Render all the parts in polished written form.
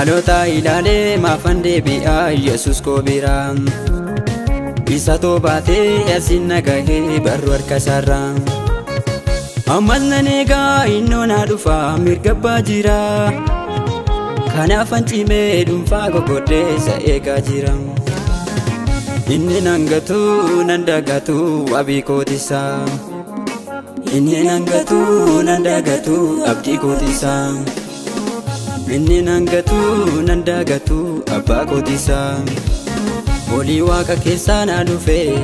Haalota ilaalee maafan deebi'aa Yesus koo biraa. Isa toobaatee asin nagahee barru harka isaarraa. Ammas nan eegaa innoo naa dhufaa mirga abbaa jira. Kanaafan cimee dhuunfaa gogodhee isa eegaa jira. Inni nan gatu nan dagatu abdii kootisaa. Inni nan gatu nan dagatu abdii kootisaa. Inni nan gatu nan dagatu abbaa kootisaa. Olii waaqa keessaa na dhufee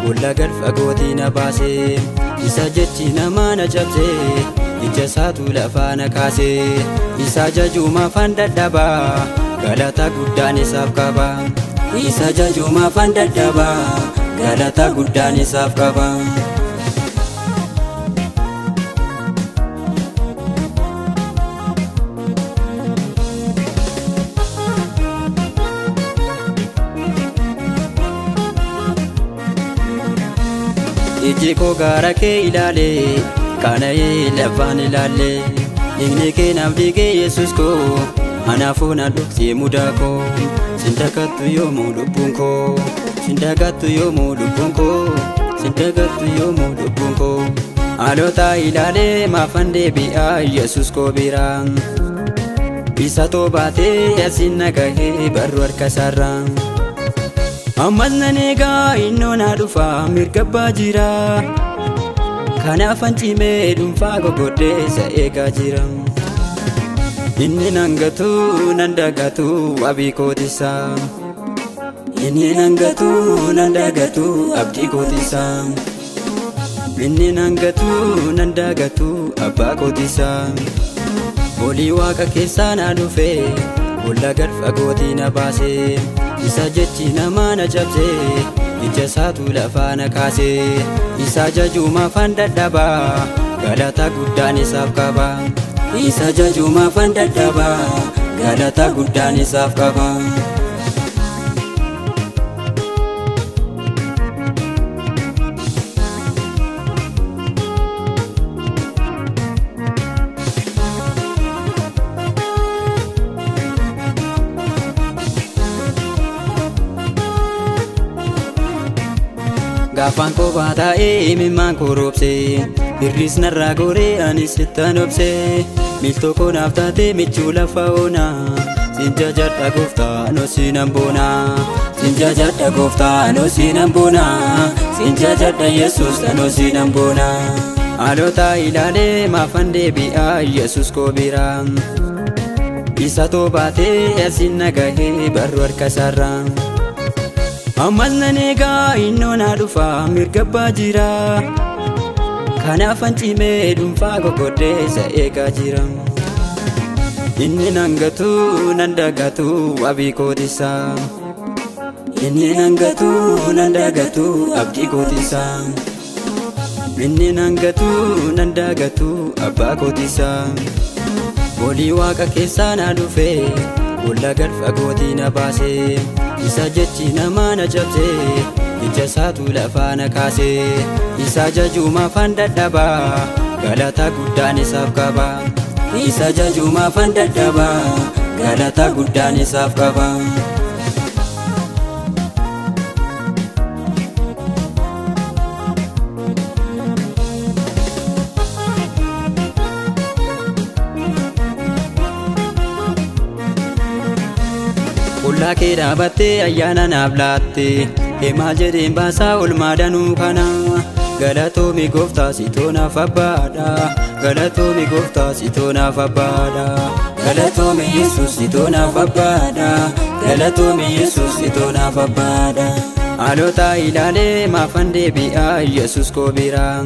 bolla gad fagootii na baasee. Isa jechi namaa na cabsee ija isaatu lafaa na kaasee. Isa jajuu maafan dadhabaa galata guddaan isaaf qaba. Isa jajuu maafan dadhabaa galata guddaan isaaf qaba. Iji koo gaara kee ilaalee qaana'ee lafaan ilaalee. Dhiigni kee naaf dhiigee Yesus koo anaafuu na dhugsee mudaa koo. Sin dagattu yoomuu lubbuun koo. Sin dagattu yoomuu lubbuun koo. Sin dagattu yoomuu lubbuun koo. Haalota ilaalee maafan deebi'aa Yesus koo biraa. Isa toobaatee asin nagahee barru harka isaarraa. Ammas nan eegaa innoo naa dhufaa mirga abbaa jira. Kanaafan cimee dhuunfaa gogodhee isa eegaa jira. Inni nan gatu nan dagatu abdii kootisaa. Inni nan gatu nan dagatu abdii kootisaa. Inni nan gatu nan dagatu abbaa kootisaa. Olii waaqa keessaa na dhufee bolla gad fagootii na baasee. Isa jechi namaa na cabsee ija isaatu lafaa na kaasee. Isa jajuu maafan dadhabaa galata guddaan isaaf qaba. Isa jajuu maafan dadhabaa galata guddaan isaaf qaba. Gaafaan koo baataa'ee imimmaan koo roobsee. Hirris narraa goree anis sittan obsee. Miiltoo koo naaf taatee michuu lafa oonaa. Sin jajadha gooftaa anoo sinan boonaa. Sin jajadha gooftaa anoo sinan boonaa. Sin jajadha Yesus anoo sinan boonaa. Haalota ilaalee maafan deebi'aa Yesus koo biraa. Isa toobaatee asin nagahee barru harka isaarraa. Ammas nan eegaa innoo naa dhufaa mirga abbaa jira. Kanaafan cimee dhuunfaa gogodhee isa eegaa jira. Inni nan gatu nan dagatu abdii kootisaa. Inni nan gatu nan dagatu abdii kootisaa. Inni nan gatu nan dagatu abbaa kootisaa. Olii waaqa keessaa na dhufee bolla gad fagootii na baasee. Isa jechi namaa na cabsee ija isaatu lafaa na kaasee. Isa jajuu maafan dadhabaa galata guddaan isaaf qaba. Isa jajuu maafan dadhabaa galata guddaan isaaf qaba. Qullaa kee dhaabattee ayyaana naaf laatte. Maal jedheen baasaa oolmaa danuu kana. Galatoomi gooftaa sitoo naaf abbaadha. Galatoomi gooftaa sitoo naaf abbaadha. Galatoomi Yesus sitoo naaf abbaadha. Galatoomi Yesus sitoo naaf abbaadha. Haalota ilaalee maafan deebi'aa Yesus koo biraa.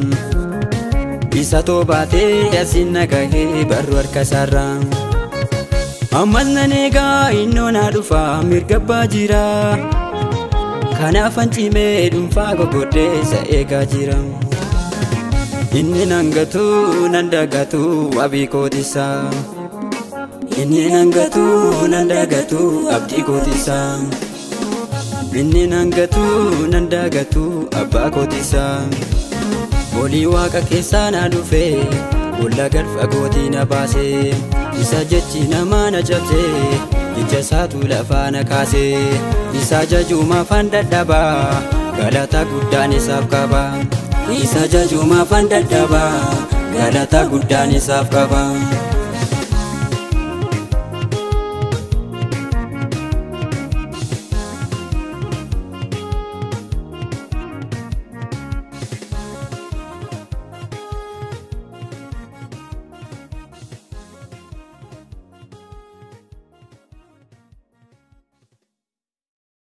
Isa toobaatee asin nagahee barru harka isaarraa. Ammas nan eegaa innoo naa dhufaa mirga abbaa jira. Kanaafan cimee dhuunfaa gogodhee isa eegaa jira. Inni nan gatu nan dagatu abdii kootisaa. Inni nan gatu nan dagatu abdii kootisaa. Inni nan gatu nan dagatu abbaa kootisaa. Olii waaqa keessaa na dhufee bolla gad fagootii na baasee. Isa jechi namaa na cabsee ija isaatu lafaana kaasee isa jajuumaafan dadhabaa galata guddaan isaaf qaba isa jajuumaafan dadhabaa galata guddaan isaaf qaba.